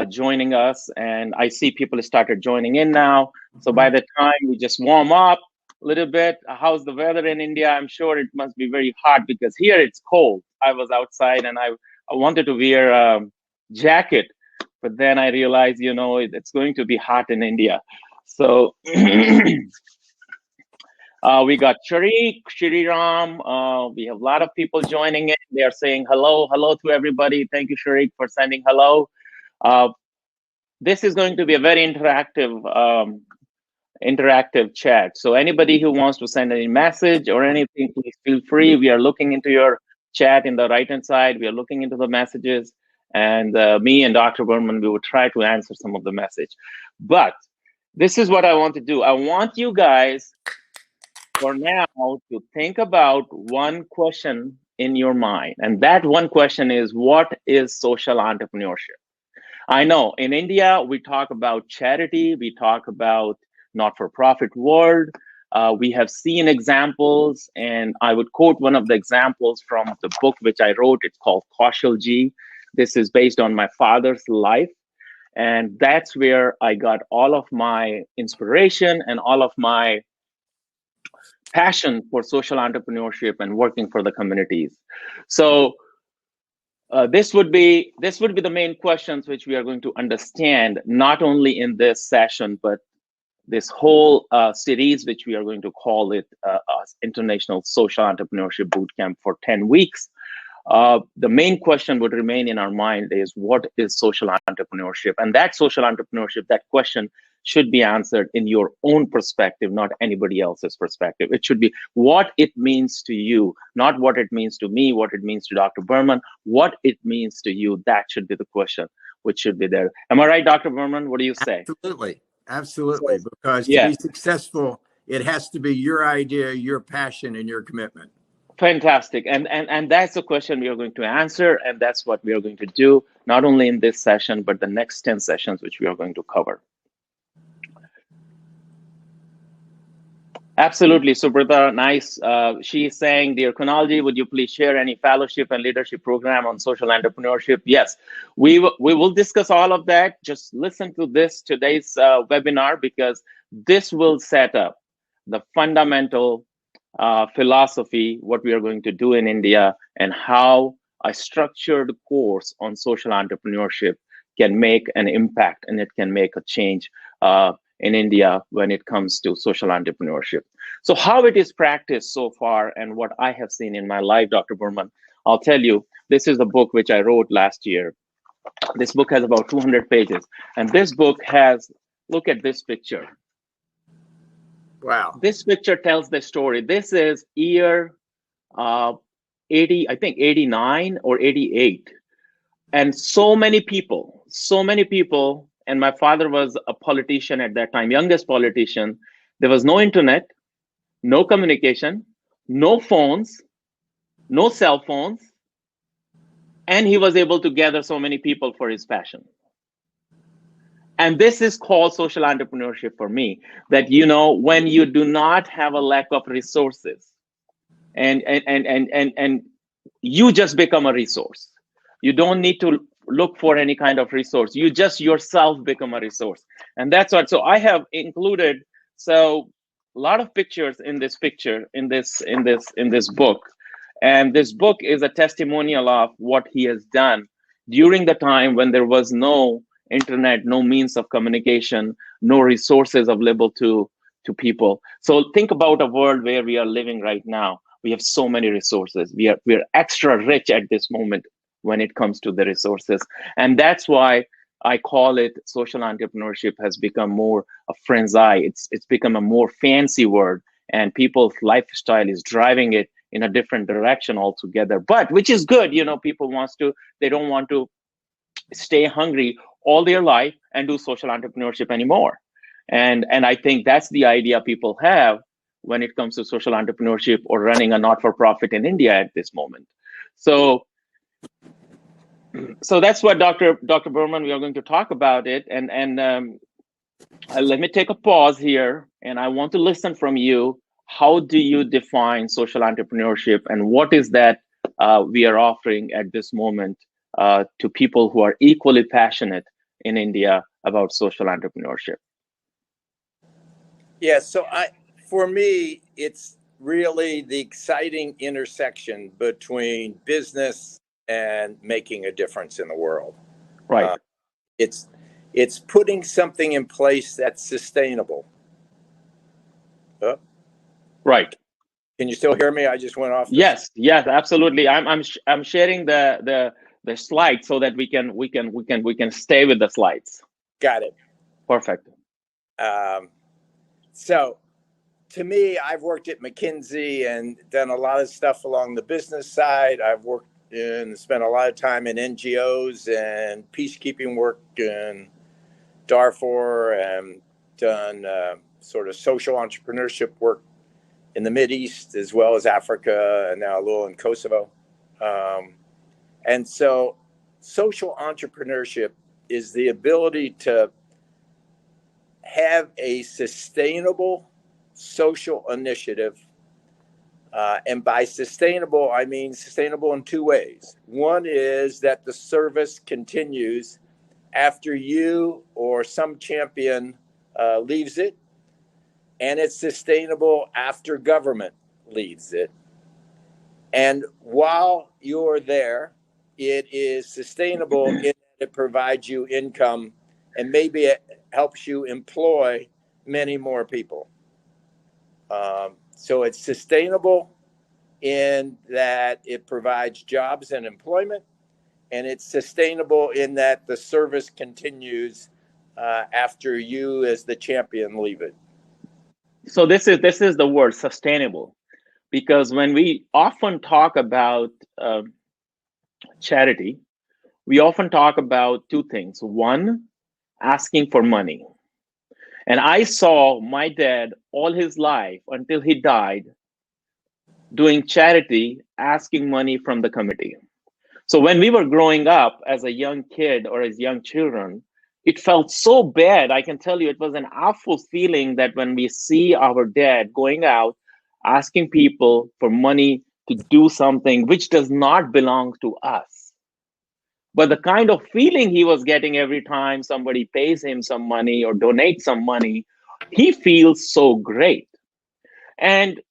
joining us, and I see people started joining in now. So by the time we just warm up a little bit, how's the weather in India? I'm sure it must be very hot because here it's cold. I was outside and I wanted to wear a jacket, but then I realized, it's going to be hot in India. So we got Sharik, Shriram. We have a lot of people joining in. They are saying hello to everybody. Thank you, Sharik, for sending hello. This is going to be a very interactive chat. So anybody who wants to send any message or anything, please feel free. We are looking into your chat in the right-hand side. We are looking into the messages, and me and Dr. Berman, we will try to answer some of the message. But this is what I want to do. I want you guys for now to think about one question in your mind. And that one question is, what is social entrepreneurship? I know in India, we talk about charity, we talk about not-for-profit world. We have seen examples, and I would quote one of the examples from the book which I wrote. It's called Kaushal Ji. This is based on my father's life. And that's where I got all of my inspiration and all of my passion for social entrepreneurship and working for the communities. So this would be the main questions which we are going to understand, not only in this session, but this whole series, which we are going to call it International Social Entrepreneurship Bootcamp for 10 weeks. The main question would remain in our mind is, what is social entrepreneurship? And that social entrepreneurship, that question should be answered in your own perspective, not anybody else's perspective. It should be what it means to you, not what it means to me, what it means to Dr. Berman, what it means to you. That should be the question which should be there. Am I right, Dr. Berman? What do you say? Absolutely. Because to be successful, it has to be your idea, your passion, and your commitment. Fantastic. And that's the question we are going to answer. And that's what we are going to do, not only in this session, but the next 10 sessions, which we are going to cover. Absolutely, Subrata, nice. She is saying, dear Kunalji, would you please share any fellowship and leadership program on social entrepreneurship? Yes, we will discuss all of that. Just listen to today's webinar, because this will set up the fundamental philosophy, what we are going to do in India, and how a structured course on social entrepreneurship can make an impact, and it can make a change in India when it comes to social entrepreneurship. So how it is practiced so far and what I have seen in my life, Dr. Berman, I'll tell you, this is a book which I wrote last year. This book has about 200 pages. And this book has, look at this picture. Wow. This picture tells the story. This is year 80, I think 89 or 88. And so many people, and my father was a politician at that time, youngest politician. There was no internet, no communication, no phones, no cell phones. And he was able to gather so many people for his passion. And this is called social entrepreneurship for me, that, when you do not have a lack of resources and you just become a resource. You don't need to look for any kind of resource. You just yourself become a resource. And that's what, so I have included, a lot of pictures in this book. And this book is a testimonial of what he has done during the time when there was no internet, no means of communication, no resources available to people. So think about a world where we are living right now. We have so many resources. We are extra rich at this moment when it comes to the resources. And that's why I call it social entrepreneurship has become more a frenzy. It's become a more fancy word, and people's lifestyle is driving it in a different direction altogether. But which is good, people they don't want to stay hungry all their life and do social entrepreneurship anymore. And I think that's the idea people have when it comes to social entrepreneurship or running a not-for-profit in India at this moment. So that's what Dr. Berman, we are going to talk about it. And let me take a pause here, and I want to listen from you. How do you define social entrepreneurship, and what is that we are offering at this moment to people who are equally passionate in India about social entrepreneurship? Yeah, so for me, it's really the exciting intersection between business and making a difference in the world. Right. It's putting something in place that's sustainable. Right. Can you still hear me? I just went off. Yes, absolutely. I'm sharing the slides so that we can stay with the slides. Got it. Perfect. So to me, I've worked at McKinsey and done a lot of stuff along the business side. I've worked and spent a lot of time in NGOs and peacekeeping work in Darfur, and done sort of social entrepreneurship work in the Mideast as well as Africa, and now a little in Kosovo. And so social entrepreneurship is the ability to have a sustainable social initiative. And by sustainable, I mean sustainable in two ways. One is that the service continues after you or some champion leaves it, and it's sustainable after government leaves it. And while you're there, it is sustainable in that it provides you income, and maybe it helps you employ many more people. So it's sustainable in that it provides jobs and employment, and it's sustainable in that the service continues after you as the champion leave it. So this is the word sustainable, because when we often talk about charity, we often talk about two things. One, asking for money. And I saw my dad all his life until he died doing charity, asking money from the committee. So when we were growing up as a young kid or as young children, it felt so bad. I can tell you, it was an awful feeling that when we see our dad going out, asking people for money to do something which does not belong to us. But the kind of feeling he was getting every time somebody pays him some money or donates some money, he feels so great. And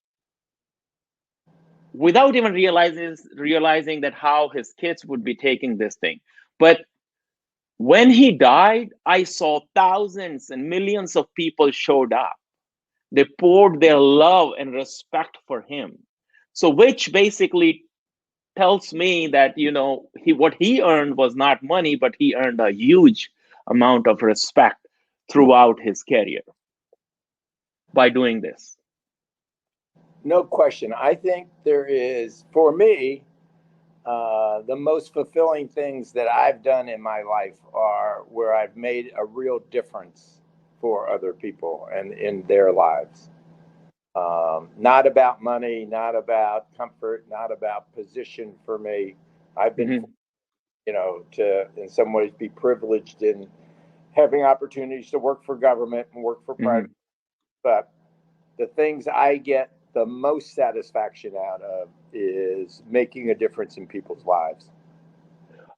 without even realizing that how his kids would be taking this thing. But when he died, I saw thousands and millions of people showed up. They poured their love and respect for him. So which basically tells me that, what he earned was not money, but he earned a huge amount of respect throughout his career by doing this. No question. I think there is, for me, the most fulfilling things that I've done in my life are where I've made a real difference for other people and in their lives. Not about money, not about comfort, not about position for me. I've been, to in some ways be privileged in having opportunities to work for government and work for private. But the things I get the most satisfaction out of is making a difference in people's lives.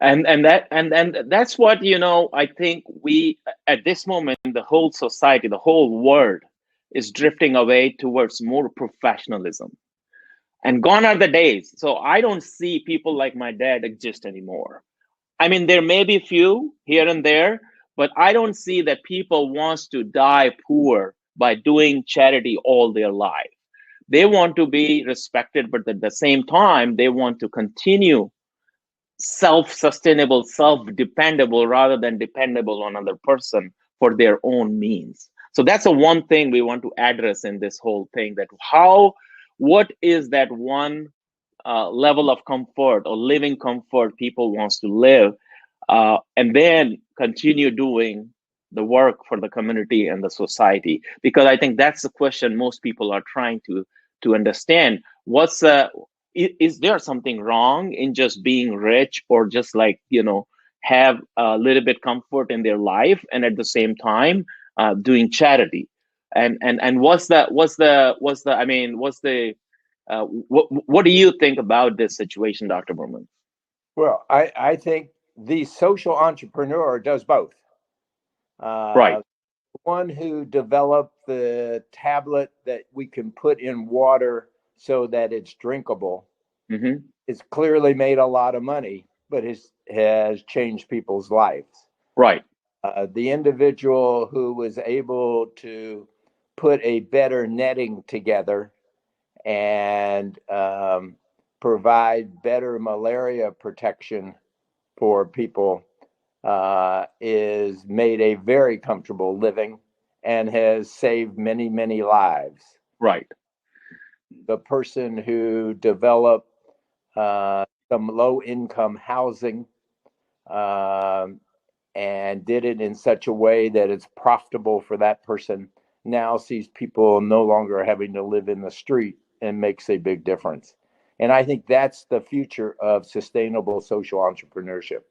And that's what I think we at this moment, the whole society, the whole world is drifting away towards more professionalism. And gone are the days. So I don't see people like my dad exist anymore. I mean, there may be few here and there, but I don't see that people wants to die poor by doing charity all their life. They want to be respected, but at the same time, they want to continue self-sustainable, self-dependable, rather than dependable on another person for their own means. So that's the one thing we want to address in this whole thing, that what is that one level of comfort or living comfort people wants to live, and then continue doing the work for the community and the society. Because I think that's the question most people are trying to understand. Is there something wrong in just being rich, or just have a little bit comfort in their life and at the same time doing charity? And what do you think about this situation, Dr. Berman? Well, I think the social entrepreneur does both. Right. One who developed the tablet that we can put in water so that it's drinkable Hmm. has clearly made a lot of money, but has changed people's lives. Right. The individual who was able to put a better netting together and provide better malaria protection for people is made a very comfortable living and has saved many, many lives. Right. The person who developed some low income housing um, and did it in such a way that it's profitable for that person now sees people no longer having to live in the street and makes a big difference. And I think that's the future of sustainable social entrepreneurship.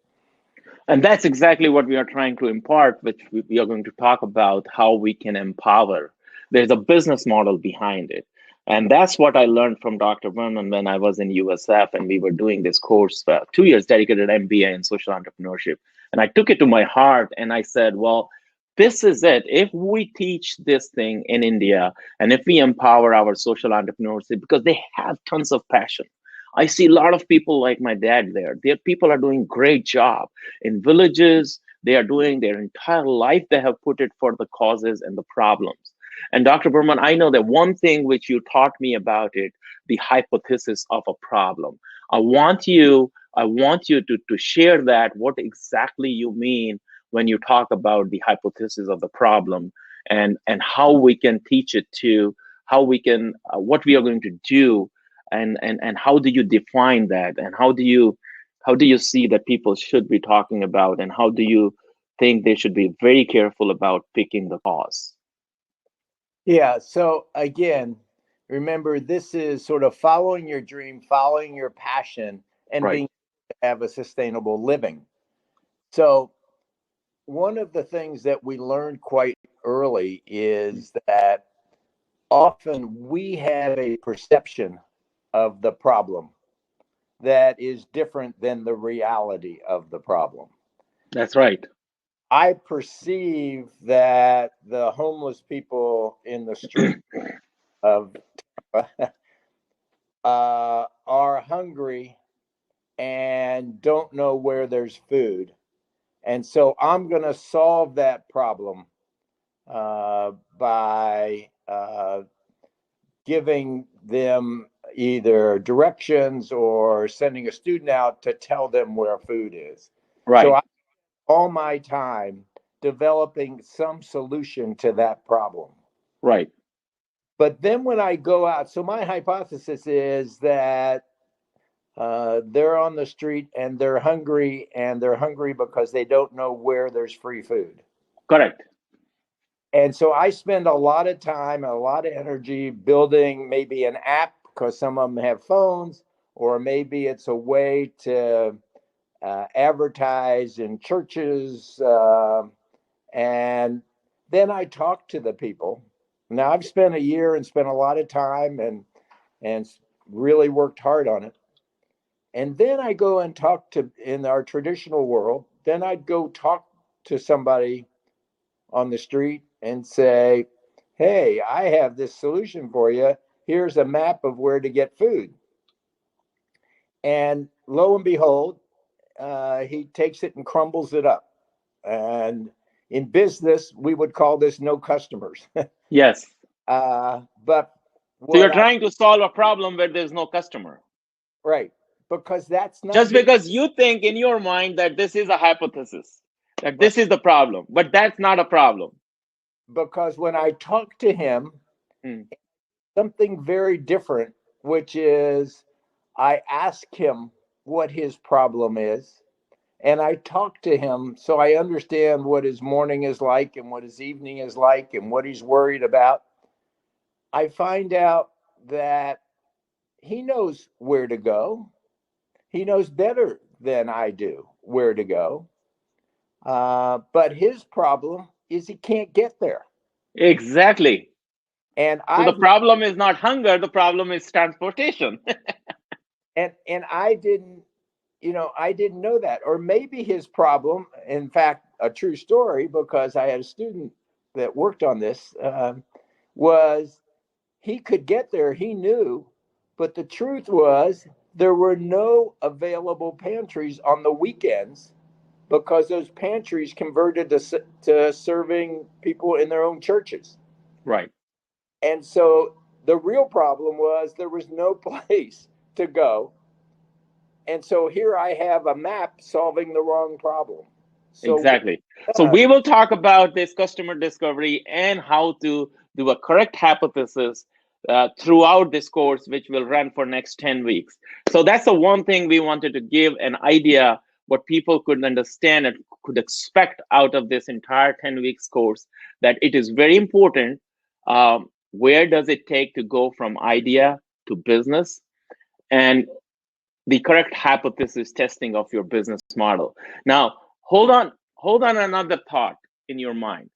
And that's exactly what we are trying to impart, which we are going to talk about how we can empower. There's a business model behind it. And that's what I learned from Dr. Vernon when I was in USF and we were doing this course, 2 years dedicated MBA in social entrepreneurship. And I took it to my heart and I said, well, this is it. If we teach this thing in India and if we empower our social entrepreneurs, because they have tons of passion. I see a lot of people like my dad there. Their people are doing great job in villages. They are doing their entire life. They have put it for the causes and the problems. And Dr. Berman, I know that one thing which you taught me about it, the hypothesis of a problem. I want you to share that, what exactly you mean when you talk about the hypothesis of the problem and how we can teach it to how we can what we are going to do and how do you define that and how do you see that people should be talking about and how do you think they should be very careful about picking the cause. Yeah. So again, remember, this is sort of following your dream, following your passion, and Right. being able to have a sustainable living. So one of the things that we learned quite early is that often we have a perception of the problem that is different than the reality of the problem. That's right. I perceive that the homeless people in the street of are hungry and don't know where there's food. And so I'm going to solve that problem by giving them either directions or sending a student out to tell them where food is. So Right. I all my time developing some solution to that problem. Right. But then when I go out, so my hypothesis is that they're on the street and they're hungry because they don't know where there's free food. Correct. And so I spend a lot of time and a lot of energy building maybe an app because some of them have phones, or maybe it's a way to advertise in churches. And then I talk to the people. Now I've spent a year and spent a lot of time and really worked hard on it. And then I go and talk to, in our traditional world, then I'd go talk to somebody on the street and say, hey, I have this solution for you. Here's a map of where to get food. And lo and behold, he takes it and crumbles it up. And in business, we would call this no customers. Yes. But So you're what I, trying to solve a problem where there's no customer. right, because that's not Just his, because you think in your mind that this is a hypothesis, that right. this is the problem, but that's not a problem. Because when I talk to him, Hmm. something very different, which is I ask him what his problem is. And I talk to him so I understand what his morning is like and what his evening is like and what he's worried about. I find out that he knows where to go. He knows better than I do where to go. But his problem is he can't get there. Exactly. And So the I've problem is not hunger, the problem is transportation. and I didn't, I didn't know that. Or maybe his problem, in fact, a true story because I had a student that worked on this. Was he could get there, he knew, but the truth was there were no available pantries on the weekends because those pantries converted to serving people in their own churches. Right. And so the real problem was there was no place to go. And so here I have a map solving the wrong problem. So Exactly. So we will talk about this customer discovery and how to do a correct hypothesis throughout this course, which will run for next 10 weeks. So that's the one thing we wanted to give an idea what people could understand and could expect out of this entire 10 weeks course, that it is very important. Where does it take to go from idea to business? And the correct hypothesis testing of your business model. Now, hold on another thought in your mind.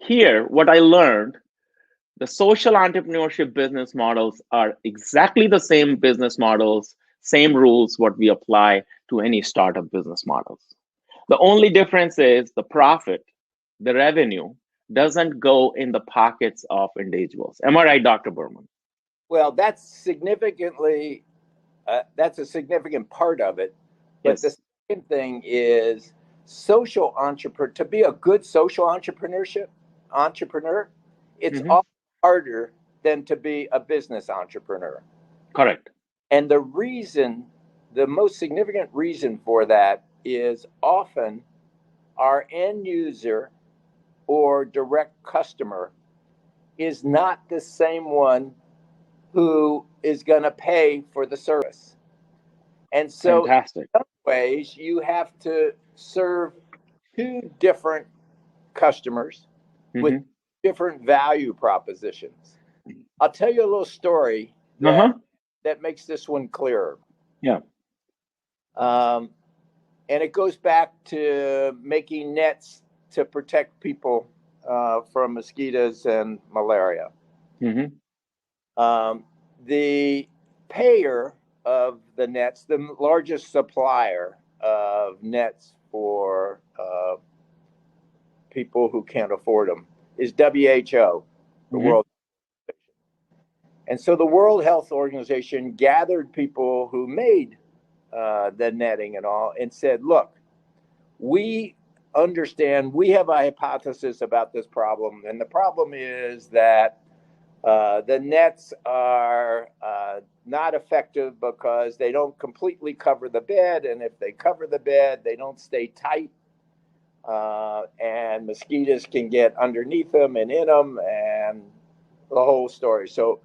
Here, what I learned, the social entrepreneurship business models are exactly the same business models, same rules what we apply to any startup business models. The only difference is the profit, the revenue doesn't go in the pockets of individuals. Am I right, Dr. Berman? well, that's a significant part of it. But the Yes. second thing is social entrepreneur. To be a good social entrepreneur, it's Hmm. often harder than to be a business entrepreneur. Correct. And the most significant reason for that is often our end user or direct customer is not the same one who is going to pay for the service. And so, in Fantastic. some ways, you have to serve two different customers with Hmm. different value propositions. I'll tell you a little story Uh-huh. that makes this one clearer. Yeah. Um, and it goes back to making nets to protect people from mosquitoes and malaria. Hmm. Um, the payer of the nets, the largest supplier of nets for people who can't afford them, is WHO, the Hmm. World. And so the World Health Organization gathered people who made the netting and all and said, look, we understand, we have a hypothesis about this problem. And the problem is that the nets are not effective because they don't completely cover the bed. And if they cover the bed, they don't stay tight. And mosquitoes can get underneath them and in them and the whole story. So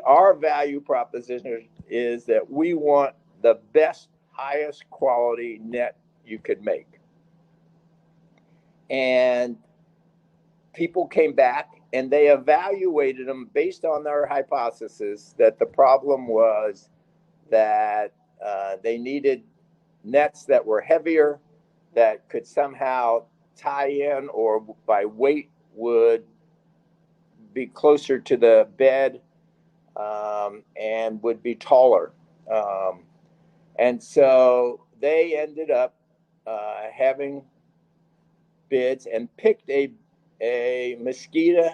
our value proposition is that we want the best, highest quality net you could make. And people came back and they evaluated them based on their hypothesis that the problem was that they needed nets that were heavier, that could somehow tie in or by weight would be closer to the bed and would be taller. Um, and so they ended up having bids and picked a mosquito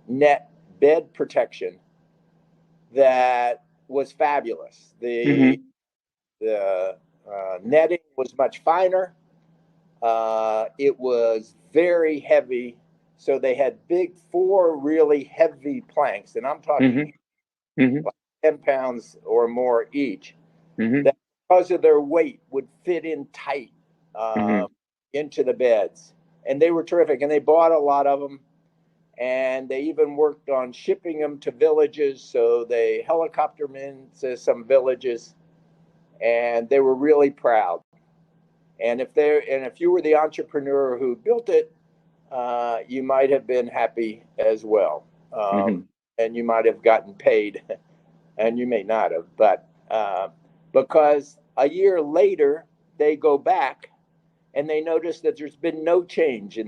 net bed protection that was fabulous. The Hmm. the netting was much finer. It was very heavy, so they had four really heavy planks, and I'm Hmm. talking Hmm. like 10 pounds or more each. Hmm. That because of their weight would fit in tight Hmm. into the beds, and they were terrific. And they bought a lot of them, and they even worked on shipping them to villages. So they helicoptered them into some villages, and they were really proud. And if you were the entrepreneur who built it, you might have been happy as well, Hmm. and you might have gotten paid, and you may not have, but because a year later they go back and they notice that there's been no change in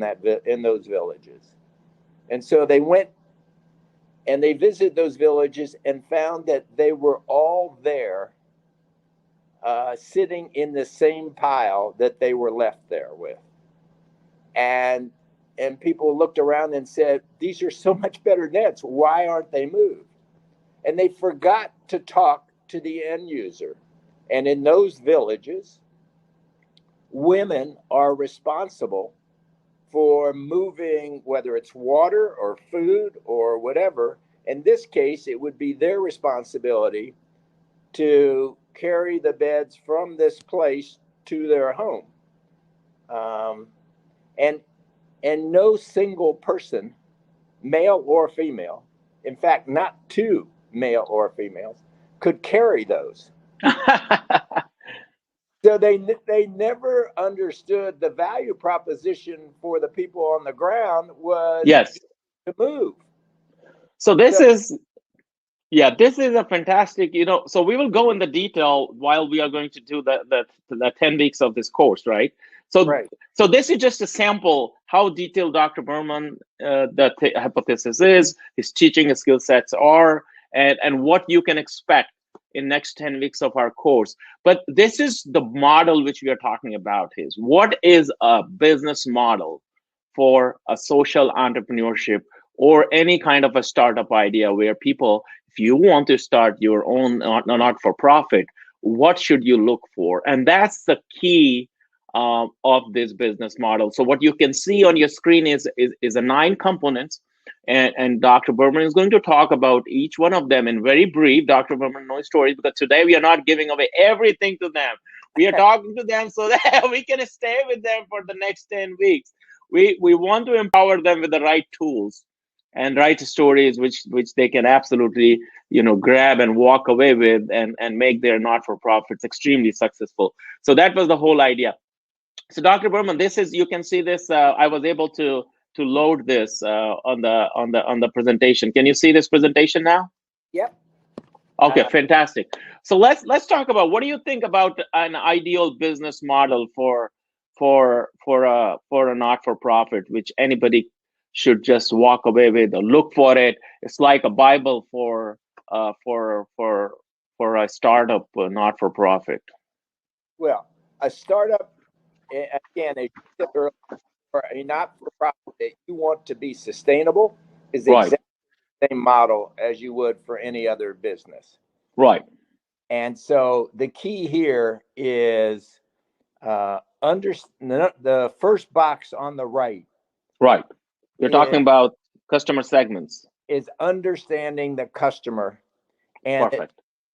those villages, and so they went and they visited those villages and found that they were all there, sitting in the same pile that they were left there with. and people looked around and said, these are so much better nets. Why aren't they moved? And they forgot to talk to the end user. And in those villages, women are responsible for moving, whether it's water or food or whatever. In this case, it would be their responsibility to carry the beds from this place to their home. Um, and no single person, male or female, in fact, not two male or females, could carry those. So they never understood the value proposition for the people on the ground was Yes. to move. So this is, yeah, this is a fantastic, so we will go in the detail while we are going to do the 10 weeks of this course, right? So, Right. so this is just a sample how detailed Dr. Berman, the hypothesis is, his teaching skill sets are, and what you can expect in next 10 weeks of our course. But this is the model which we are talking about is what is a business model for a social entrepreneurship or any kind of a startup idea where people, if you want to start your own not-for-profit, what should you look for? And that's the key of this business model. So what you can see on your screen is a 9 components, and Dr. Berman is going to talk about each one of them in very brief. Dr. Berman knows stories because today we are not giving away everything to them. We are talking to them so that we can stay with them for the next 10 weeks. We want to empower them with the right tools and right stories which they can absolutely grab and walk away with and make their not-for-profits extremely successful. So that was the whole idea. So Dr. Berman, this is, you can see this, I was able to load this on the presentation. Can you see this presentation now? Yep. Okay, fantastic. So let's talk about, what do you think about an ideal business model for a not-for-profit, which anybody should just walk away with or look for it? It's like a Bible for a startup, not-for-profit. Well, a startup, again, as you said earlier, for a not-for-profit that you want to be sustainable is Right. exactly the same model as you would for any other business. Right. And so the key here is the first box on the right. Right. You're talking about customer segments. Is understanding the customer. Perfect.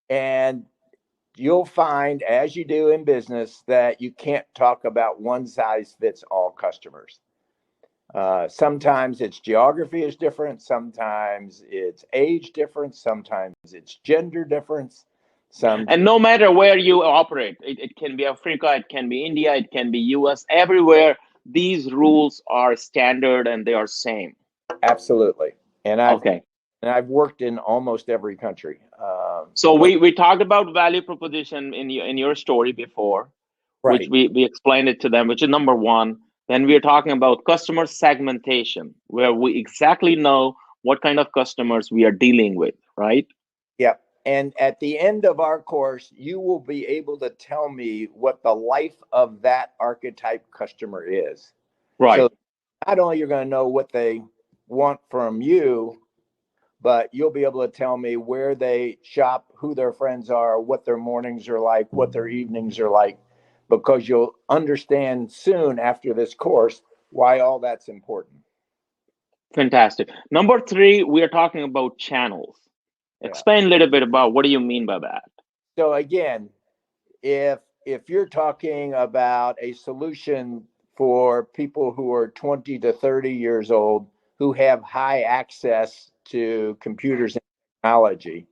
And you'll find, as you do in business, that you can't talk about one size fits all customers. Sometimes it's geography is different. Sometimes it's age difference. Sometimes it's gender difference. And no matter where you operate, it can be Africa, it can be India, it can be US, everywhere, these rules are standard and they are same. Absolutely. And I've worked in almost every country. So we talked about value proposition in your story before, right. Which we explained it to them, which is number 1. Then we are talking about customer segmentation, where we exactly know what kind of customers we are dealing with, right? Yep. And at the end of our course, you will be able to tell me what the life of that archetype customer is. Right. So not only you're going to know what they want from you, but you'll be able to tell me where they shop, who their friends are, what their mornings are like, what their evenings are like, because you'll understand soon after this course why all that's important. Fantastic. Number 3, we are talking about channels. Explain a little bit about what do you mean by that? So again, if you're talking about a solution for people who are 20 to 30 years old who have high access to computers and technology,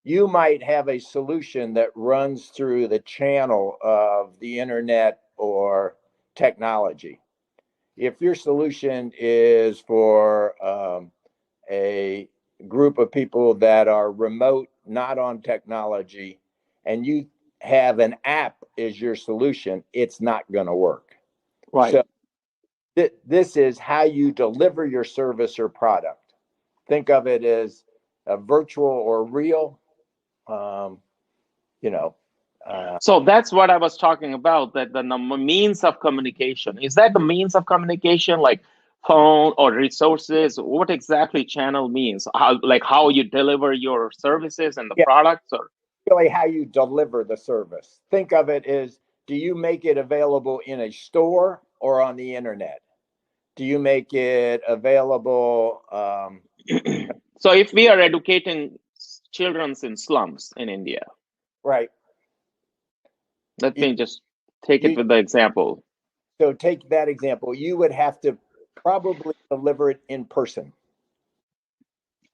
you might have a solution that runs through the channel of the internet or technology. If your solution is for a group of people that are remote, not on technology, and you have an app as your solution, it's not going to work. Right. So this is how you deliver your service or product. Think of it as a virtual or real. So that's what I was talking about, that the means of communication. Is that the means of communication, like phone or resources? What exactly channel means? How you deliver your services and the Yeah, products, or really how you deliver the service. Think of it as, do you make it available in a store or on the internet? Do you make it available? so if we are educating children in slums in India, Right. let You, me just take it you, with the example. so take that example. You would have to probably deliver it in person.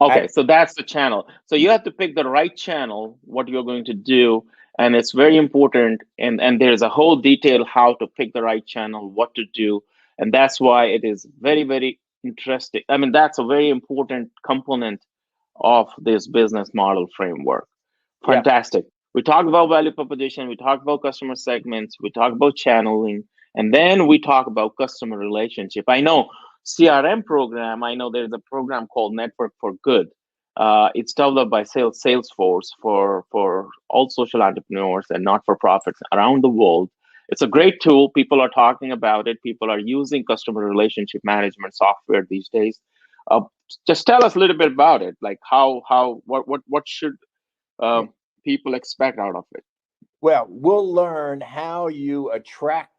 Okay, so that's the channel. So you have to pick the right channel, what you're going to do, and it's very important. And there's a whole detail how to pick the right channel, what to do, and that's why it is very, very interesting. I mean, that's a very important component of this business model framework. Yeah. Fantastic. We talk about value proposition, we talk about customer segments, we talk about channeling, and then we talk about customer relationship. I know CRM program, I know there's a program called Network for Good. It's developed by Salesforce for all social entrepreneurs and not for profits around the world. It's a great tool. People are talking about it. People are using customer relationship management software these days. Uh, just tell us a little bit about it. Like what should um, people expect out of it? Well, we'll learn how you attract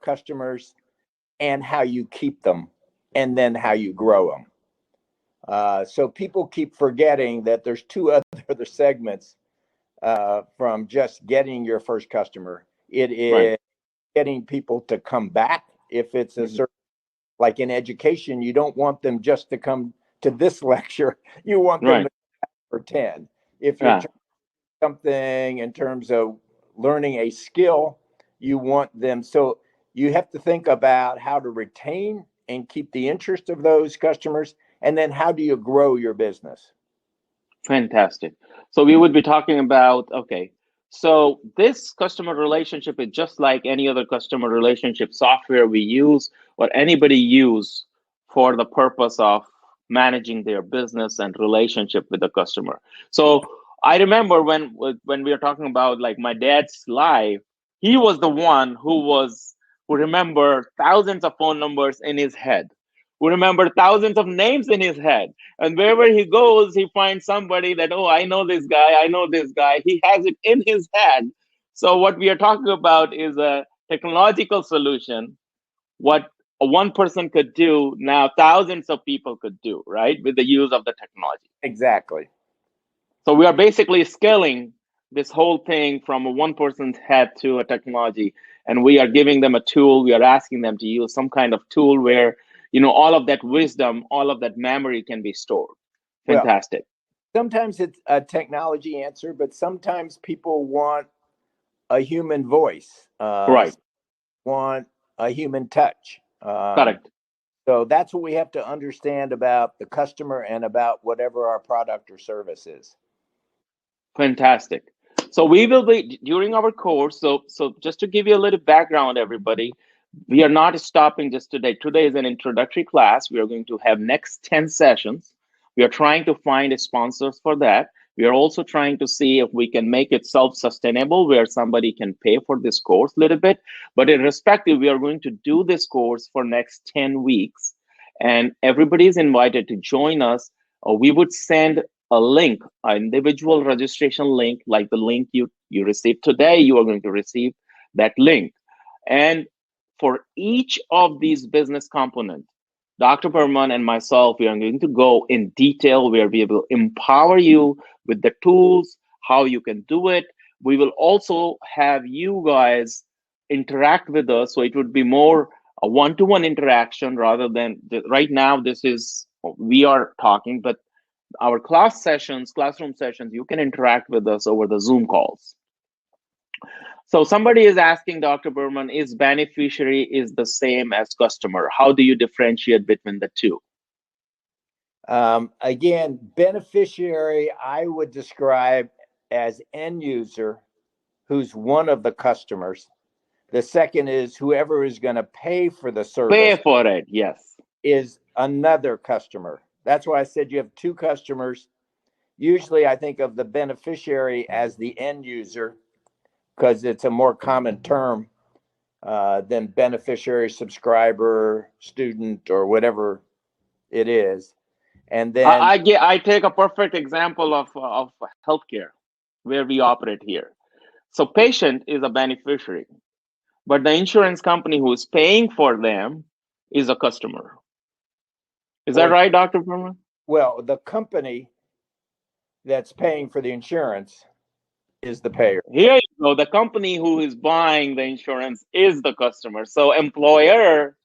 customers and how you keep them, and then how you grow them. So people keep forgetting that there's two other segments from just getting your first customer. It Right. is getting people to come back. If it's a Mhm. certain, like in education, you don't want them just to come to this lecture. You want them Right. to come for 10. If you're Yeah. trying something in terms of learning a skill, you want them. So you have to think about how to retain and keep the interest of those customers. And then how do you grow your business? Fantastic. So we would be talking about, okay, so this customer relationship is just like any other customer relationship software we use or anybody use for the purpose of managing their business and relationship with the customer. So I remember when we were talking about like my dad's life, he was the one who remembered thousands of phone numbers in his head, who remembered thousands of names in his head, and wherever he goes, he finds somebody that, oh, I know this guy, I know this guy. He has it in his head. So, what we are talking about is a technological solution. What one person could do, now thousands of people could do, right, with the use of the technology. Exactly. So, we are basically scaling this whole thing from a one person's head to a technology. And we are giving them a tool. We are asking them to use some kind of tool where, all of that wisdom, all of that memory can be stored. Well, Fantastic. sometimes it's a technology answer, but sometimes people want a human voice, Right. want a human touch. Correct. So that's what we have to understand about the customer and about whatever our product or service is. Fantastic. So we will be during our course. So just to give you a little background, everybody, we are not stopping just today. Today is an introductory class. We are going to have next 10 sessions. We are trying to find sponsors for that. We are also trying to see if we can make it self-sustainable where somebody can pay for this course a little bit. But irrespective, we are going to do this course for next 10 weeks. And everybody is invited to join us. We would send a link, an individual registration link, like the link you received today. You are going to receive that link. And for each of these business components, Dr. Berman and myself, we are going to go in detail where we will empower you with the tools, how you can do it. We will also have you guys interact with us. So it would be more a one-to-one interaction rather than right now, this is we are talking, but our classroom sessions, you can interact with us over the Zoom calls. So somebody is asking Dr. Berman, is beneficiary is the same as customer? How do you differentiate between the two? Again, beneficiary, I would describe as end user, who's one of the customers. The second is whoever is going to pay for the Pay service for it, yes. is another customer. That's why I said you have two customers. Usually I think of the beneficiary as the end user, because it's a more common term than beneficiary, subscriber, student, or whatever it is. And then I take a perfect example of healthcare where we operate here. So patient is a beneficiary, but the insurance company who is paying for them is a customer. Is that well, right, Dr. Burman? well, the company that's paying for the insurance is the payer. Here you go. The company who is buying the insurance is the customer. So employer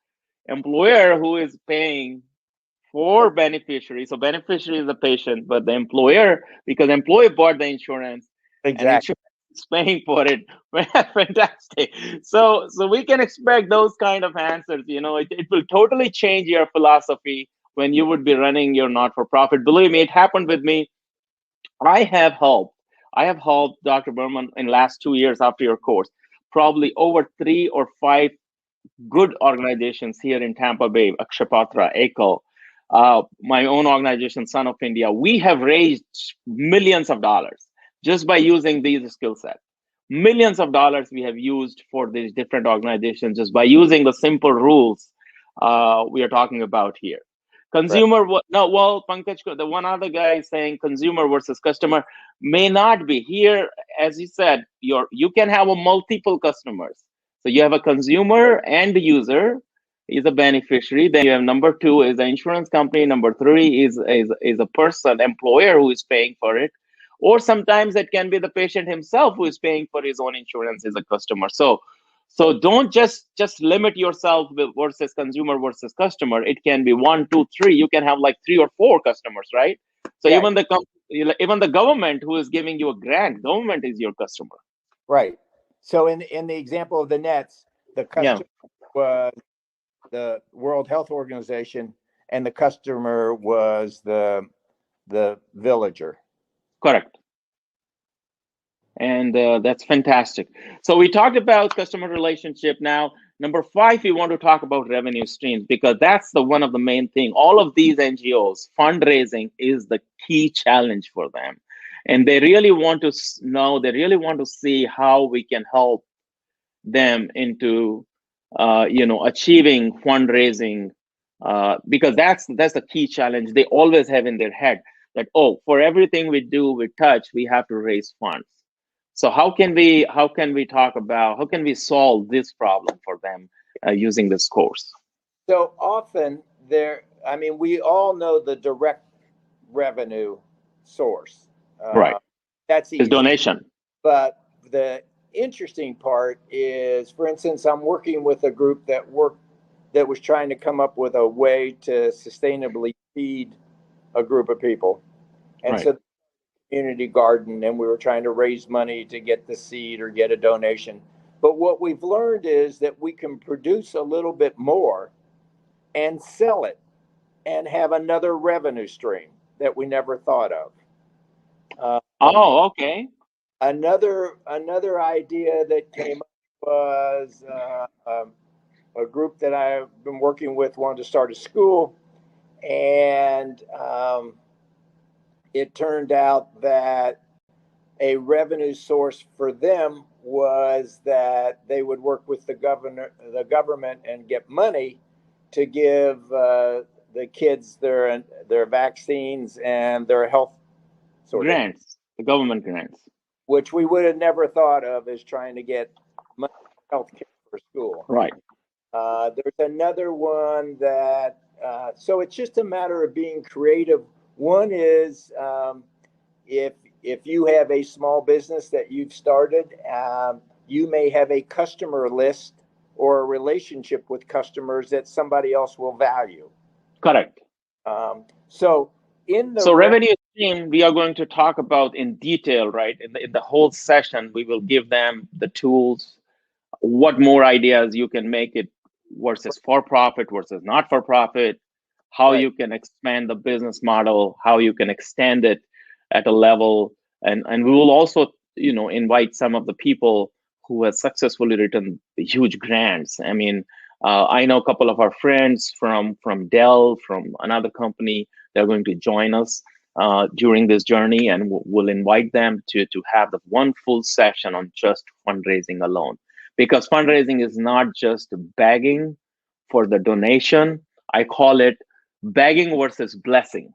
who is paying for beneficiary. So beneficiary is the patient, but the employer, because employee bought the insurance and Exactly. insurance is paying for it. Fantastic. So we can expect those kind of answers. It will totally change your philosophy when you would be running your not-for-profit. Believe me, it happened with me. I have helped. I have helped Dr. Berman in last 2 years after your course, probably over 3 or 5 good organizations here in Tampa Bay, Akshapatra, ECHO, my own organization, Son of India. We have raised millions of dollars just by using these skill sets. Millions of dollars we have used for these different organizations just by using the simple rules we are talking about here. Right. No, well, Pankaj, the one other guy is saying consumer versus customer may not be here. As you said, you can have a multiple customers. So you have a consumer and the user is a beneficiary. Then you have number two is the insurance company. Number three is a person, employer who is paying for it. Or sometimes it can be the patient himself who is paying for his own insurance as a customer. So don't just limit yourself with versus consumer versus customer. It can be 1, 2, 3. You can have like 3 or 4 customers, right? So Yeah. even the government who is giving you a grant, government is your customer. Right. So in the example of the nets, the Yeah, customer was the World Health Organization, and the customer was the villager. correct. And that's fantastic. So we talked about customer relationship. Now, number 5, we want to talk about revenue streams because that's the one of the main thing. All of these NGOs, fundraising is the key challenge for them, and they really want to know. They really want to see how we can help them into, achieving fundraising, because that's the key challenge they always have in their head. That for everything we do, we touch, we have to raise funds. So how can we solve this problem for them using this course? So often we all know the direct revenue source. Right. That's Is easy. donation. But the interesting part is, for instance, I'm working with a group that was trying to come up with a way to sustainably feed a group of people. And Right. so community garden, and we were trying to raise money to get the seed or get a donation. But what we've learned is that we can produce a little bit more and sell it and have another revenue stream that we never thought of. Okay. Another idea that came up was a group that I've been working with wanted to start a school, and it turned out that a revenue source for them was that they would work with the government and get money to give the kids their vaccines and their health Grants, the government grants. which we would have never thought of as trying to get money for health care for school. Right. There's another one that so it's just a matter of being creative. One is if you have a small business that you've started, you may have a customer list or a relationship with customers that somebody else will value. Correct. So revenue stream we are going to talk about in detail, right? In the whole session, we will give them the tools, what more ideas you can make it versus for profit versus not for profit, how Right. you can expand the business model, how you can extend it at a level, and we will also invite some of the people who have successfully written huge grants. I mean, I know a couple of our friends from Dell, from another company, they're going to join us. during this journey, and we'll invite them to have the one full session on just fundraising alone, because fundraising is not just begging for the donation. I call it begging versus blessing.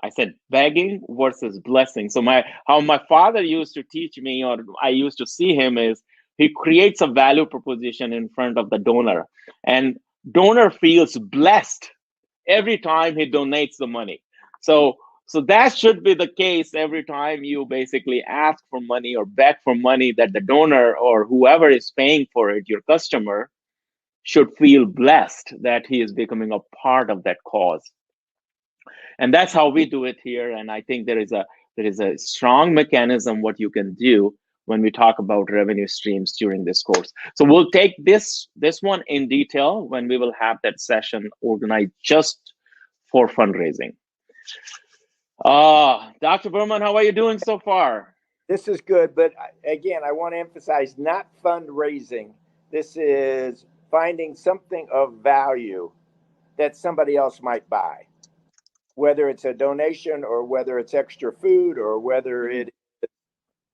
I said begging versus blessing. So how my father used to teach me, or I used to see him, is he creates a value proposition in front of the donor, and donor feels blessed every time he donates the money. So that should be the case every time you basically ask for money or beg for money, that the donor or whoever is paying for it, your customer, should feel blessed that he is becoming a part of that cause. And that's how we do it here. And I think there is a strong mechanism what you can do when we talk about revenue streams during this course. So we'll take this one in detail when we will have that session organized just for fundraising. Dr. Berman, how are you doing so far? This is good, but again, I want to emphasize not fundraising. This is finding something of value that somebody else might buy, whether it's a donation or whether it's extra food or whether it is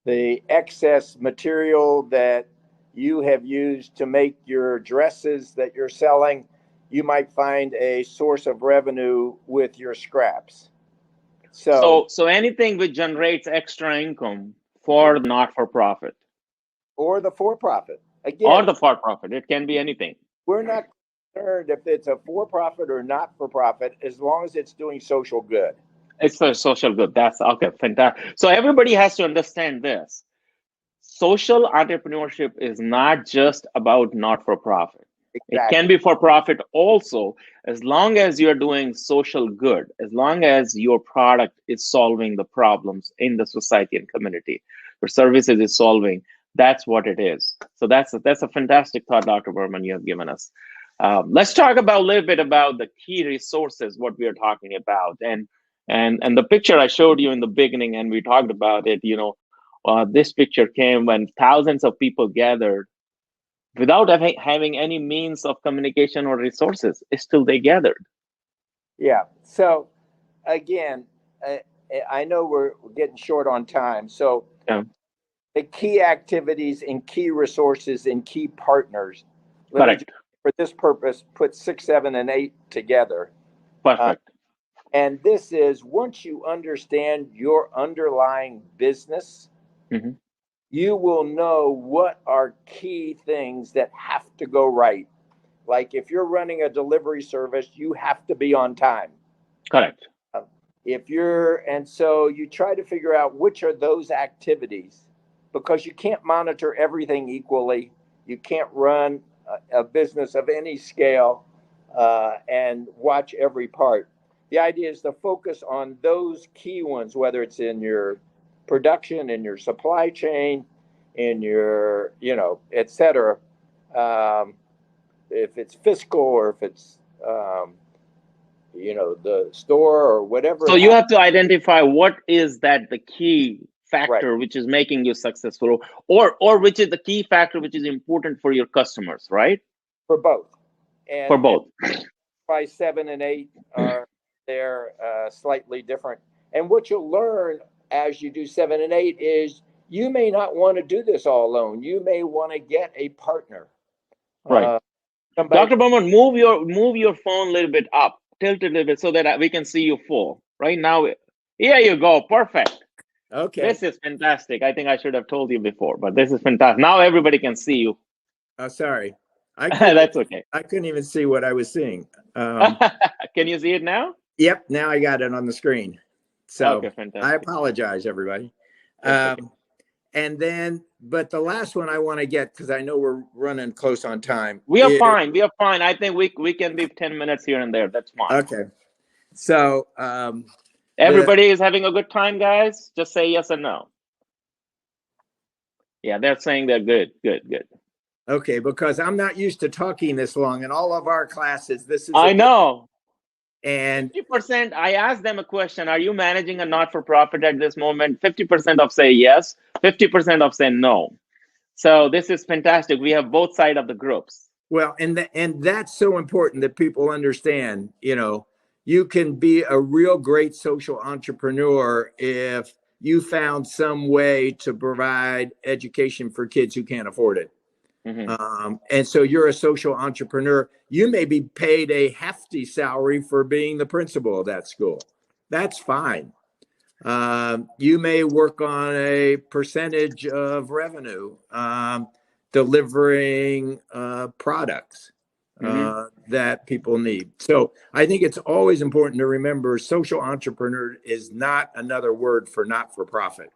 the excess material that you have used to make your dresses that you're selling. You might find a source of revenue with your scraps. So anything which generates extra income for the not-for-profit. Or the for-profit. Again, or the for-profit. It can be anything. We're not concerned if it's a for-profit or not-for-profit, as long as it's doing social good. It's for social good. That's okay, fantastic. So everybody has to understand this. Social entrepreneurship is not just about not-for-profit. Exactly. It can be for profit also, as long as you're doing social good, as long as your product is solving the problems in the society and community, your services is solving, that's what it is. So that's a fantastic thought, Dr. Berman, you have given us. Let's talk about a little bit about the key resources, what we are talking about. And the picture I showed you in the beginning, and we talked about it, this picture came when thousands of people gathered without having any means of communication or resources. Still they gathered. Yeah. So again, I know we're getting short on time. So yeah. The key activities and key resources and key partners. Correct. For this purpose, put 6, 7, and 8 together. Perfect. And this is, once you understand your underlying business, mm-hmm. you will know what are key things that have to go right. Like if you're running a delivery service, you have to be on time. Correct. And so you try to figure out which are those activities, because you can't monitor everything equally. You can't run a business of any scale and watch every part. The idea is to focus on those key ones, whether it's in your production, in your supply chain, in your, et cetera. If it's fiscal or if it's, the store or whatever. So you have to identify what is that the key factor, right, which is making you successful, or which is the key factor which is important for your customers, right? For both. For both. By 7 and 8 are they're slightly different. And what you'll learn as you do 7 and 8 is you may not want to do this all alone. You may want to get a partner. Right. Dr. Berman, move your phone a little bit up, tilt it a little bit so that we can see you full. Right now, here you go. Perfect. Okay. This is fantastic. I think I should have told you before, but this is fantastic. Now everybody can see you. Oh, sorry. That's okay. I couldn't even see what I was seeing. Can you see it now? Yep. Now I got it on the screen. So okay, fantastic. I apologize, everybody. Okay. And then, but the last one I want to get, because I know we're running close on time. We are fine. We are fine. I think we can be 10 minutes here and there. That's fine. Okay. So everybody is having a good time, guys. Just say yes or no. Yeah, they're saying they're good. Okay, because I'm not used to talking this long. In all of our classes, this is. I know. And 50%, I asked them a question. Are you managing a not-for-profit at this moment? 50% of say yes, 50% of say no. So this is fantastic. We have both sides of the groups. Well, and that's so important that people understand, you can be a real great social entrepreneur if you found some way to provide education for kids who can't afford it. And so you're a social entrepreneur. You may be paid a hefty salary for being the principal of that school. That's fine. You may work on a percentage of revenue, delivering products that people need. So I think it's always important to remember social entrepreneur is not another word for not-for-profit.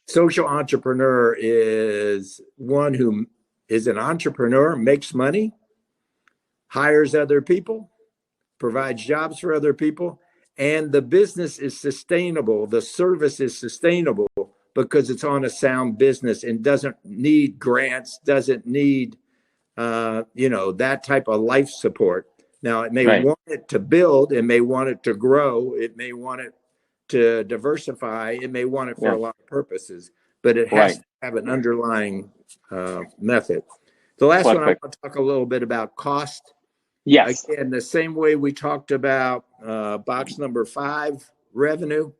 Social entrepreneur is one who is an entrepreneur, makes money, hires other people, provides jobs for other people, and the business is sustainable. The service is sustainable because it's on a sound business and doesn't need grants, doesn't need, that type of life support. Now, it may want it to build, it may want it to grow, it may want it to diversify, it may want it for a lot of purposes, but it has to have an underlying method. The last one, I want to talk a little bit about cost. Yes. Again, the same way we talked about box number 5, revenue,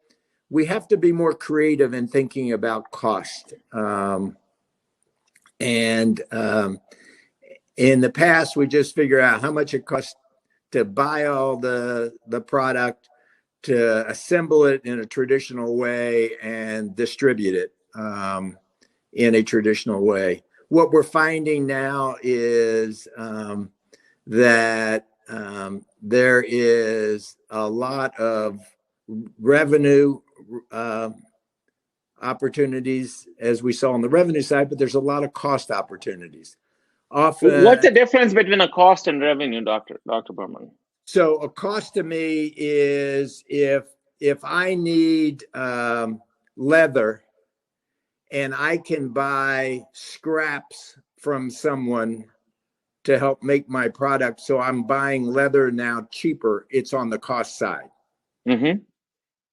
we have to be more creative in thinking about cost. In the past, we just figure out how much it costs to buy all the product, to assemble it in a traditional way and distribute it in a traditional way. What we're finding now is that there is a lot of revenue opportunities, as we saw on the revenue side, but there's a lot of cost opportunities. Often, what's the difference between a cost and revenue, Dr. Berman? So a cost to me is if I need leather and I can buy scraps from someone to help make my product, so I'm buying leather now cheaper, it's on the cost side.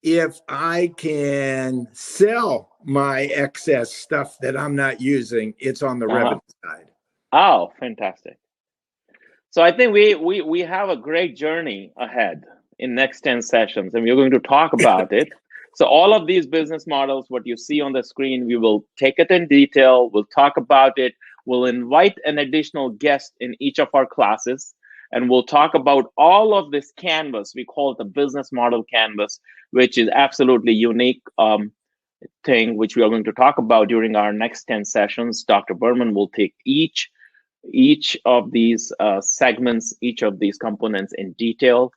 If I can sell my excess stuff that I'm not using, it's on the revenue side. Oh, fantastic. So I think we have a great journey ahead in next 10 sessions, and we're going to talk about it. So all of these business models, what you see on the screen, we will take it in detail. We'll talk about it. We'll invite an additional guest in each of our classes, and we'll talk about all of this canvas. We call it the business model canvas, which is absolutely unique thing, which we are going to talk about during our next 10 sessions. Dr. Berman will take each of these segments, each of these components in detail,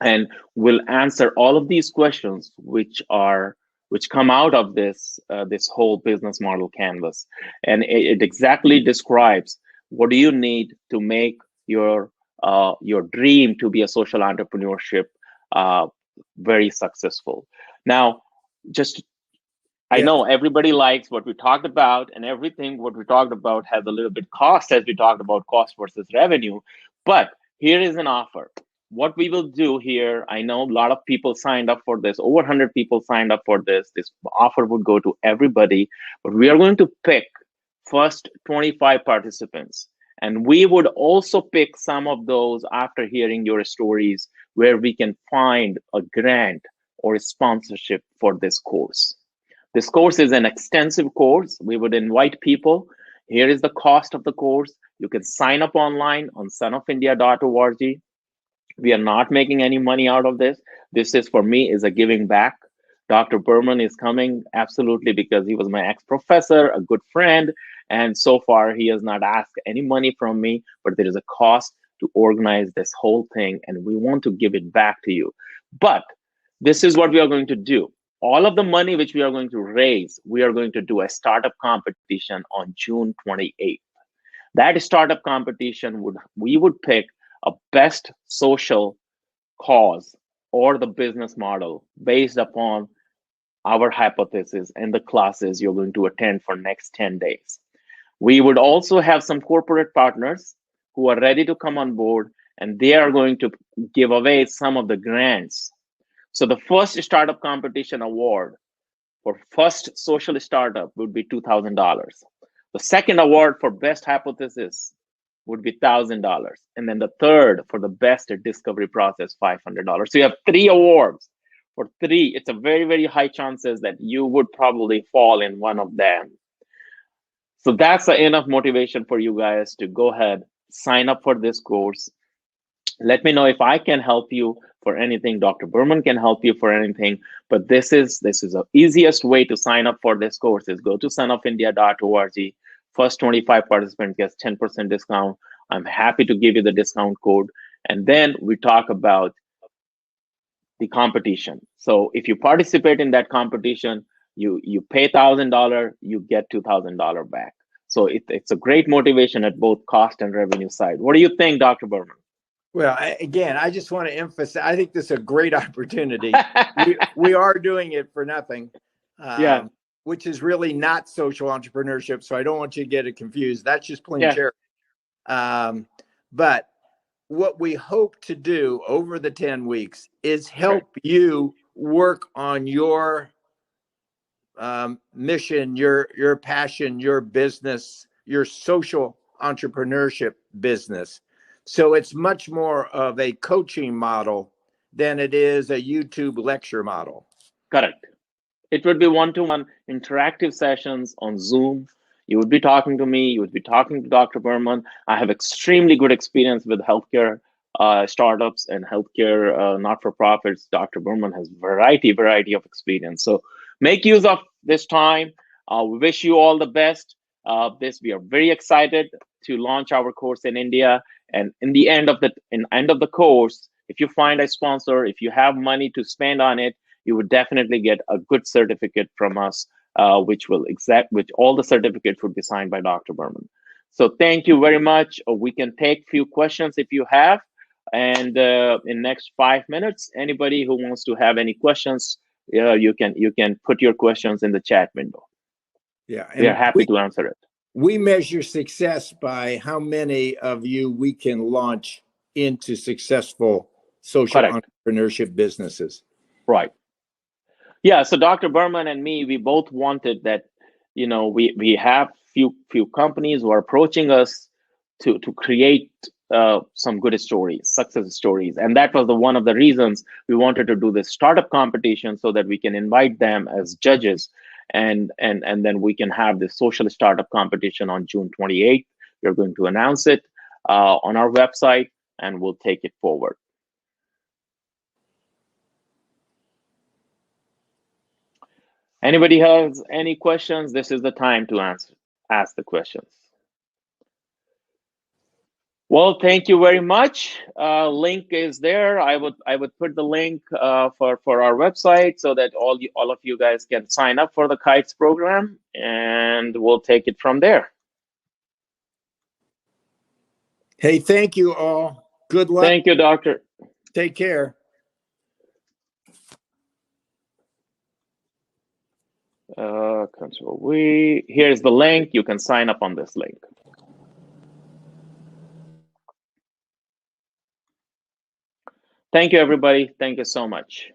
and we'll answer all of these questions which come out of this this whole business model canvas. And it exactly describes what do you need to make your dream to be a social entrepreneurship very successful. Now, I know everybody likes what we talked about, and everything what we talked about has a little bit cost, as we talked about cost versus revenue. But here is an offer. What we will do here, I know a lot of people signed up for this, over 100 people signed up for this. This offer would go to everybody, but we are going to pick first 25 participants. And we would also pick some of those after hearing your stories where we can find a grant or a sponsorship for this course. This course is an extensive course. We would invite people. Here is the cost of the course. You can sign up online on sonofindia.org. We are not making any money out of this. This is, for me, is a giving back. Dr. Berman is coming absolutely because he was my ex-professor, a good friend, and so far he has not asked any money from me, but there is a cost to organize this whole thing, and we want to give it back to you. But this is what we are going to do. All of the money which we are going to raise, we are going to do a startup competition on June 28th. That startup competition we would pick a best social cause or the business model based upon our hypothesis and the classes you're going to attend for next 10 days. We would also have some corporate partners who are ready to come on board, and they are going to give away some of the grants. So the first startup competition award for first social startup would be $2,000. The second award for best hypothesis would be $1,000. And then the third for the best discovery process, $500. So you have 3 awards. For 3, it's a very, very high chances that you would probably fall in one of them. So that's enough motivation for you guys to go ahead, sign up for this course. Let me know if I can help you for anything. Dr. Berman can help you for anything. But this is the easiest way to sign up for this course is go to sonofindia.org. First 25 participants gets 10% discount. I'm happy to give you the discount code. And then we talk about the competition. So if you participate in that competition, you pay $1,000, you get $2,000 back. So it's a great motivation at both cost and revenue side. What do you think, Dr. Berman? Well, again, I just want to emphasize, I think this is a great opportunity. we are doing it for nothing, Yeah. which is really not social entrepreneurship. So I don't want you to get it confused. That's just plain charity. But what we hope to do over the 10 weeks is help you work on your mission, your passion, your business, your social entrepreneurship business. So it's much more of a coaching model than it is a YouTube lecture model. Correct. It would be one-to-one interactive sessions on Zoom. You would be talking to me. You would be talking to Dr. Berman. I have extremely good experience with healthcare startups and healthcare not-for-profits. Dr. Berman has variety of experience. So make use of this time. We wish you all the best. We are very excited to launch our course in India. And in the end of the course, if you find a sponsor, if you have money to spend on it, you would definitely get a good certificate from us, which all the certificates would be signed by Dr. Berman. So thank you very much. We can take few questions if you have. And in next 5 minutes, anybody who wants to have any questions, you can put your questions in the chat window. Yeah, we are happy to answer it. We measure success by how many of you we can launch into successful social entrepreneurship businesses. Right. Yeah. So Dr. Berman and me, we both wanted that, we have few companies who are approaching us to create some good stories, success stories. And that was one of the reasons we wanted to do this startup competition so that we can invite them as judges. And then we can have this social startup competition on June 28th. We're going to announce it on our website, and we'll take it forward. Anybody has any questions? This is the time to ask the questions. Well, thank you very much. Link is there. I would put the link for our website so that all of you guys can sign up for the KITES program, and we'll take it from there. Hey, thank you all. Good luck. Thank you, Doctor. Take care. Control V. Here's the link. You can sign up on this link. Thank you, everybody. Thank you so much.